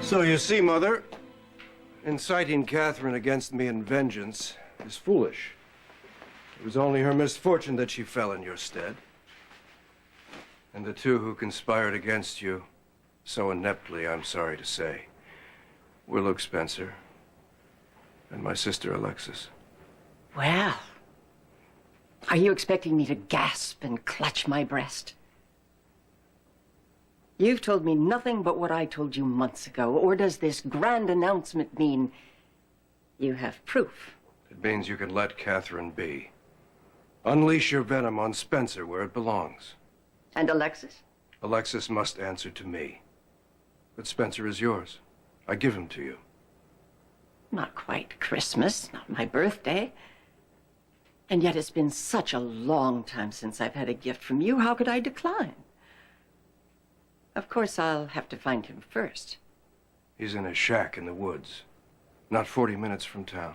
So you see, Mother, inciting Catherine against me in vengeance is foolish. It was only her misfortune that she fell in your stead. And the two who conspired against you so ineptly, I'm sorry to say, were Luke Spencer and my sister Alexis. Well, are you expecting me to gasp and clutch my breast? You've told me nothing but what I told you months ago. Or does this grand announcement mean you have proof? It means you can let Catherine be. Unleash your venom on Spencer where it belongs. And Alexis? Alexis must answer to me. But Spencer is yours. I give him to you. Not quite Christmas, not my birthday. And yet it's been such a long time since I've had a gift from you. How could I decline? Of course, I'll have to find him first. He's in a shack in the woods, not 40 minutes from town.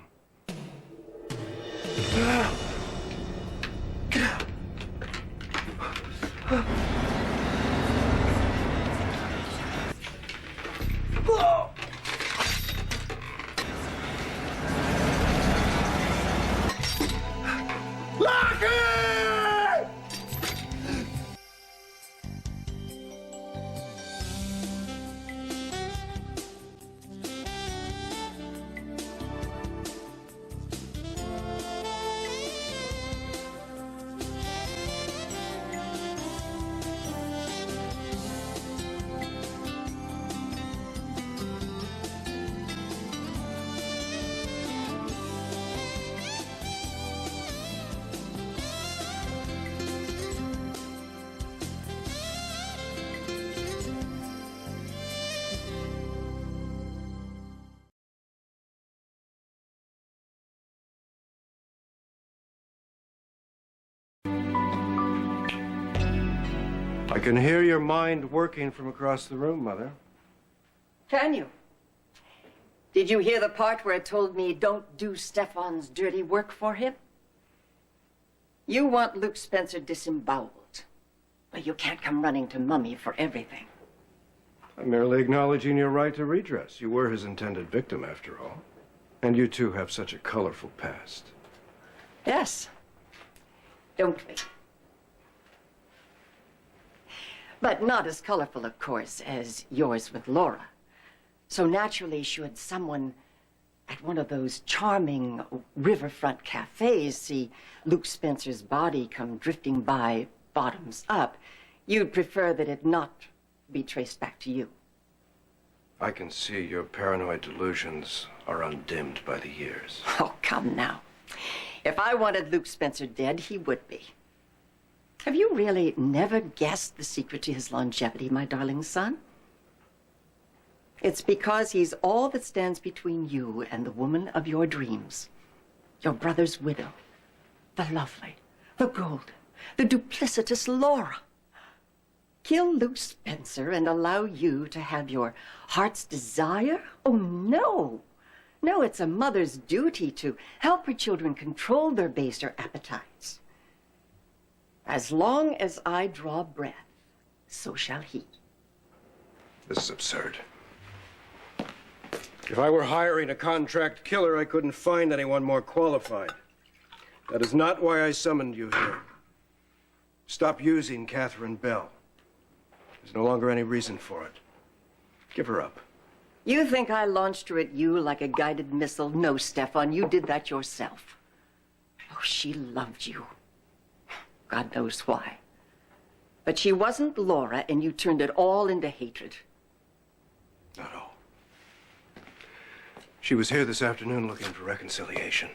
I can hear your mind working from across the room, Mother. Can you? Did you hear the part where it told me don't do Stefan's dirty work for him? You want Luke Spencer disemboweled, but you can't come running to Mummy for everything. I'm merely acknowledging your right to redress. You were his intended victim, after all. And you two have such a colorful past. Yes, don't we? But not as colorful, of course, as yours with Laura. So naturally, should someone at one of those charming riverfront cafes see Luke Spencer's body come drifting by bottoms up, you'd prefer that it not be traced back to you. I can see your paranoid delusions are undimmed by the years. Oh, come now. If I wanted Luke Spencer dead, he would be. Have you really never guessed the secret to his longevity, my darling son? It's because he's all that stands between you and the woman of your dreams. Your brother's widow. The lovely, the golden, the duplicitous Laura. Kill Luke Spencer and allow you to have your heart's desire? Oh, no. No, it's a mother's duty to help her children control their baser appetites. As long as I draw breath, so shall he. This is absurd. If I were hiring a contract killer, I couldn't find anyone more qualified. That is not why I summoned you here. Stop using Catherine Bell. There's no longer any reason for it. Give her up. You think I launched her at you like a guided missile? No, Stefan, you did that yourself. Oh, she loved you. God knows why. But she wasn't Laura, and you turned it all into hatred. Not all. She was here this afternoon looking for reconciliation.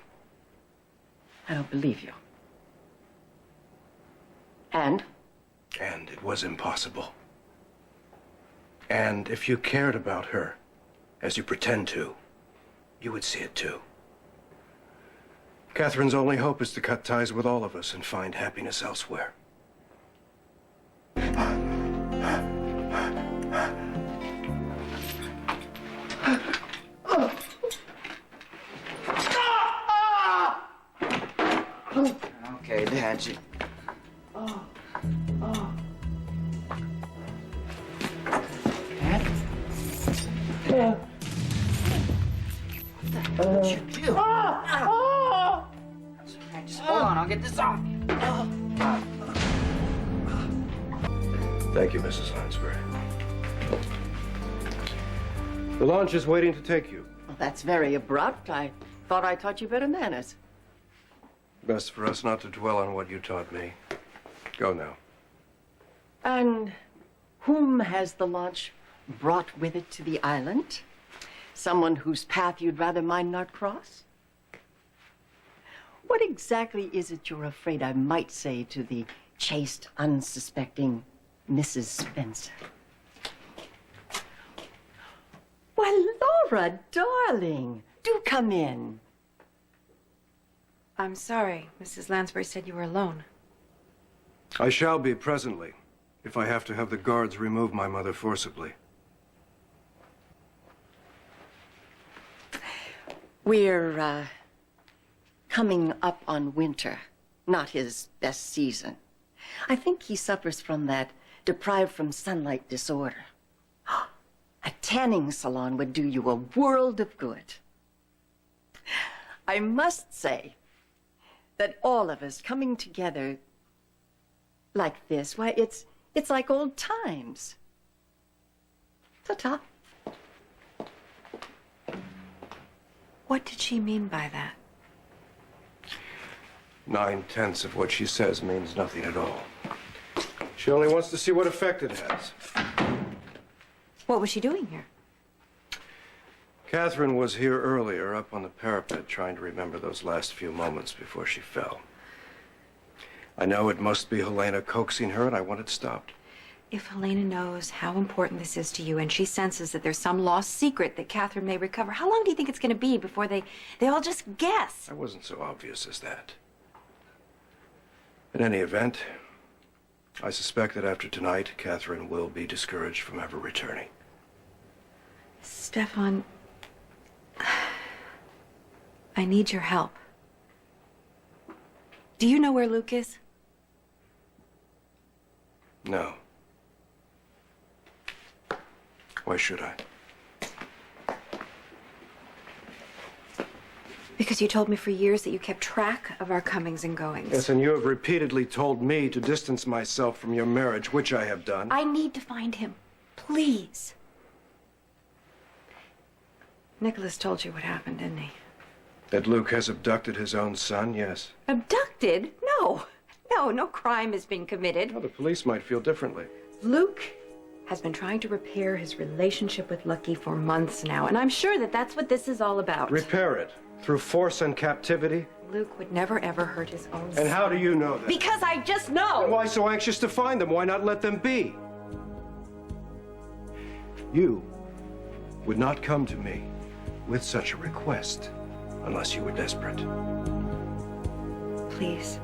I don't believe you. And? And it was impossible. And if you cared about her, as you pretend to, you would see it too. Catherine's only hope is to cut ties with all of us and find happiness elsewhere. Okay, Dad, you... Dad? What did you do? That's all right, just hold on, I'll get this off you. Thank you, Mrs. Lansbury. The launch is waiting to take you. Well, that's very abrupt. I thought I taught you better manners. Best for us not to dwell on what you taught me. Go now. And whom has the launch brought with it to the island? Someone whose path you'd rather mine not cross? What exactly is it you're afraid I might say to the chaste, unsuspecting Mrs. Spencer? Why, Laura, darling, do come in. I'm sorry. Mrs. Lansbury said you were alone. I shall be presently, if I have to have the guards remove my mother forcibly. We're, coming up on winter, not his best season. I think he suffers from that deprived from sunlight disorder. A tanning salon would do you a world of good. I must say that all of us coming together like this, why, it's like old times. Ta-ta. What did she mean by that? 9/10 of what she says means nothing at all. She only wants to see what effect it has. What was she doing here? Catherine was here earlier, up on the parapet, trying to remember those last few moments before she fell. I know it must be Helena coaxing her, and I want it stopped. If Helena knows how important this is to you and she senses that there's some lost secret that Catherine may recover, how long do you think it's going to be before they all just guess? I wasn't so obvious as that. In any event, I suspect that after tonight, Catherine will be discouraged from ever returning. Stefan, I need your help. Do you know where Luke is? No. Why should I? Because you told me for years that you kept track of our comings and goings. Yes, and you have repeatedly told me to distance myself from your marriage, which I have done. I need to find him. Please. Nikolas told you what happened, didn't he? That Luke has abducted his own son, yes. Abducted? No. No crime has been committed. Well, the police might feel differently. Luke has been trying to repair his relationship with Lucky for months now, and I'm sure that that's what this is all about. Repair it? Through force and captivity? Luke would never, ever hurt his own son. And how do you know that? Because I just know! And why so anxious to find them? Why not let them be? You would not come to me with such a request unless you were desperate. Please.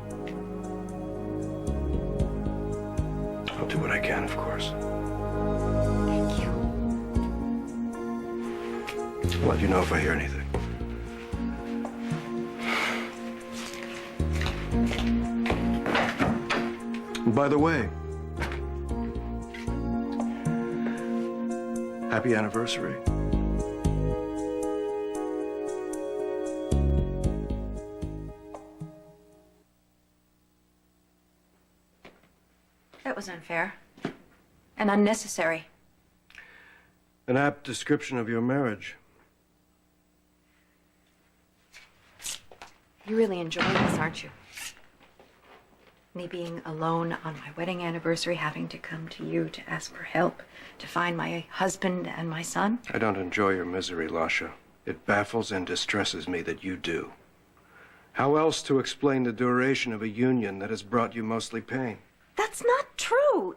I'll do what I can, of course. Thank you. I'll let you know if I hear anything. And by the way, happy anniversary. That was unfair. And unnecessary. An apt description of your marriage. You really enjoy this, aren't you? Me being alone on my wedding anniversary, having to come to you to ask for help, to find my husband and my son. I don't enjoy your misery, Lasha. It baffles and distresses me that you do. How else to explain the duration of a union that has brought you mostly pain? That's not true.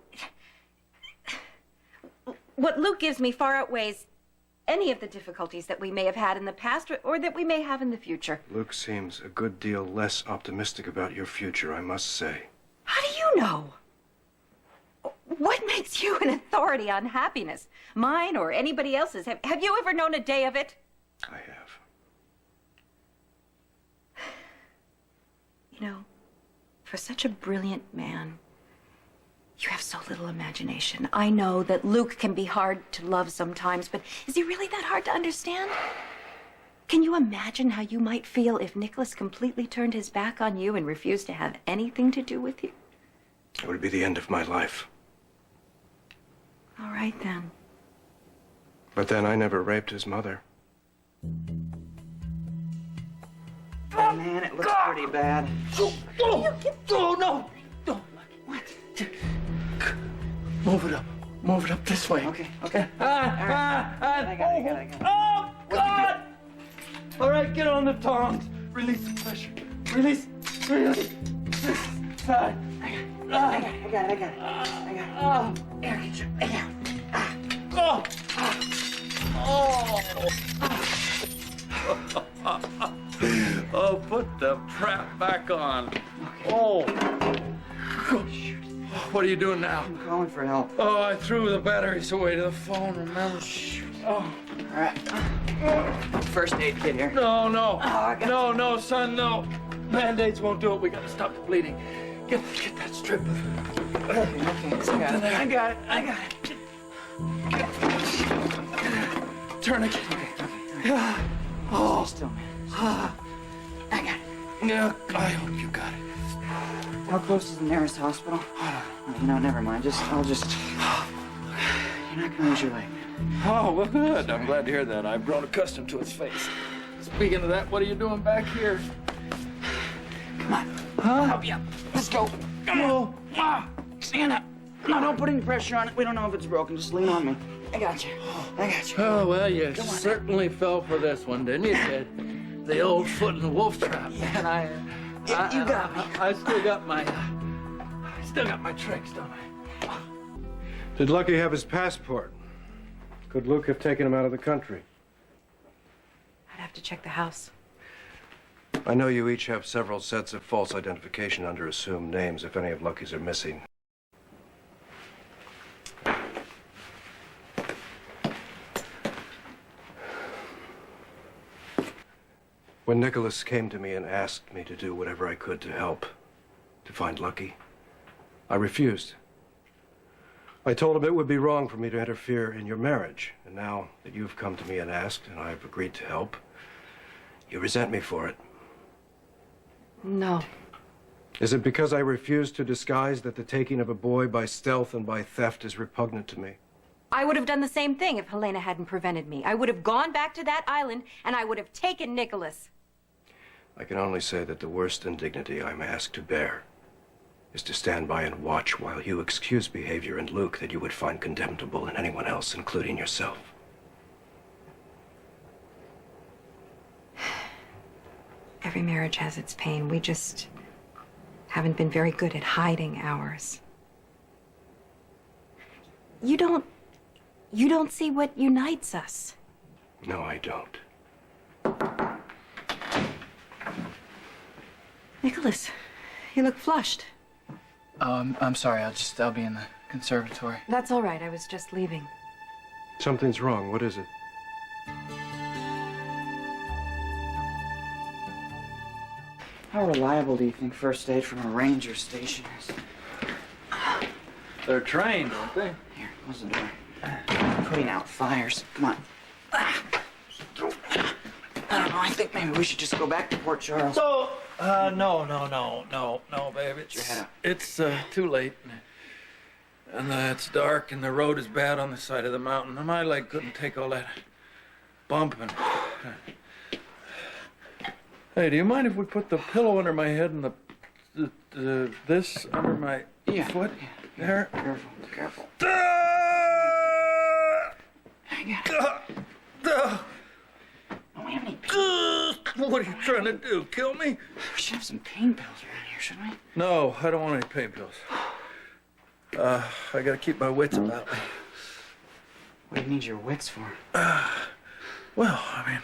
What Luke gives me far outweighs any of the difficulties that we may have had in the past or that we may have in the future. Luke seems a good deal less optimistic about your future, I must say. How do you know? What makes you an authority on happiness? Mine or anybody else's? Have you ever known a day of it? I have. You know, for such a brilliant man, You have so little imagination. I know that Luke can be hard to love sometimes, but is he really that hard to understand? Can you imagine how you might feel if Nikolas completely turned his back on you and refused to have anything to do with you? It would be the end of my life. All right, then. But then I never raped his mother. Oh, man, it looks pretty bad. Oh, no! No! What? Move it up. Move it up this way. Okay. I got it. Oh, God! All right, get on the tongs. Release the pressure. Release. Side. I got it. Here, get your... Oh! Oh, put the trap back on. Oh. What are you doing now? I'm calling for help. Oh, I threw the batteries away to the phone, remember? Oh. All right. First aid kit here. No. I got No, son, no. Band-Aids won't do it. We gotta stop the bleeding. Get that strip. Okay. I got it. Tourniquet. Okay. Oh, still, man. I got it. Yeah, I hope you got it. How close is the nearest hospital? No, never mind. I'll just... You're not gonna lose your leg. Oh, well, good. I'm glad to hear that. I've grown accustomed to its face. Speaking of that, what are you doing back here? Come on. I'll help you up. Let's go. Come on. Stand up. No, don't put any pressure on it. We don't know if it's broken. Just lean on me. I got you. Oh, well, you certainly fell for this one, didn't you, kid? The old foot in the wolf trap. Yeah. And You got me. I still got my tricks, don't I? Did Lucky have his passport? Could Luke have taken him out of the country? I'd have to check the house. I know you each have several sets of false identification under assumed names if any of Lucky's are missing. When Nikolas came to me and asked me to do whatever I could to help, to find Lucky, I refused. I told him it would be wrong for me to interfere in your marriage. And now that you've come to me and asked, and I've agreed to help, you resent me for it. No. Is it because I refuse to disguise that the taking of a boy by stealth and by theft is repugnant to me? I would have done the same thing if Helena hadn't prevented me. I would have gone back to that island, and I would have taken Nikolas. I can only say that the worst indignity I'm asked to bear is to stand by and watch while you excuse behavior in Luke that you would find contemptible in anyone else, including yourself. Every marriage has its pain. We just haven't been very good at hiding ours. You don't see what unites us. No, I don't. Nikolas, you look flushed. Oh, I'm sorry. I'll be in the conservatory. That's all right. I was just leaving. Something's wrong. What is it? How reliable do you think first aid from a ranger station is? They're trained, aren't they? Here, close the door. Putting out fires. Come on. I don't know. I think maybe we should just go back to Port Charles. So, no, babe. Your head up. It's too late. And it's dark and the road is bad on the side of the mountain. And my leg couldn't take all that bumping. Hey, do you mind if we put the pillow under my head and this under my foot? Yeah. There. Careful. Hang on. Don't we have any What are you trying to do? Kill me? We should have some pain pills around here, shouldn't we? No, I don't want any pain pills. I gotta keep my wits about me. What do you need your wits for? Well, I mean,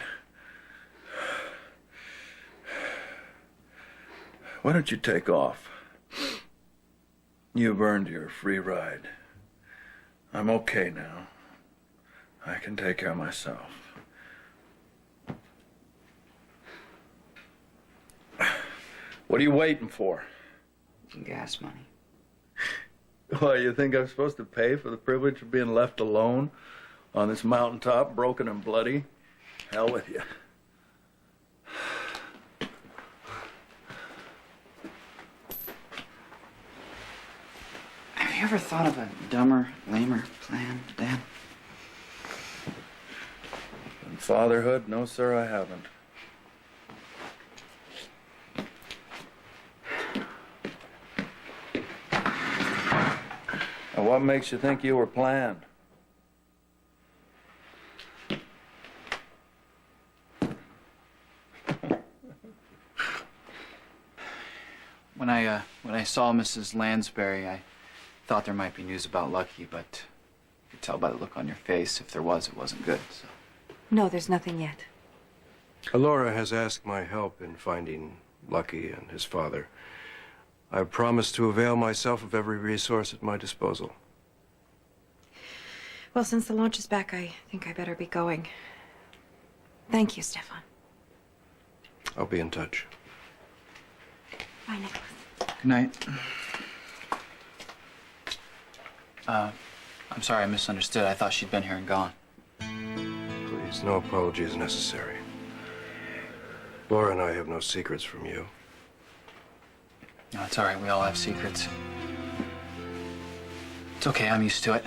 why don't you take off? You've earned your free ride. I'm okay now. I can take care of myself. What are you waiting for? Gas money. Why, you think I'm supposed to pay for the privilege of being left alone on this mountaintop, broken and bloody? Hell with you. Have you ever thought of a dumber, lamer plan, Dad? And fatherhood? No, sir, I haven't. Now, what makes you think you were planned? When I saw Mrs. Lansbury, I thought there might be news about Lucky, but you could tell by the look on your face if there was, it wasn't good, so. No, there's nothing yet. Alora has asked my help in finding Lucky and his father. I've promised to avail myself of every resource at my disposal. Well, since the launch is back, I think I better be going. Thank you, Stefan. I'll be in touch. Bye, Nikolas. Good night. I'm sorry, I misunderstood. I thought she'd been here and gone. Please, no apology is necessary. Laura and I have no secrets from you. No, it's all right. We all have secrets. It's okay. I'm used to it.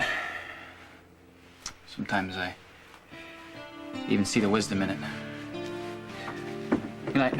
Sometimes I even see the wisdom in it. Good night.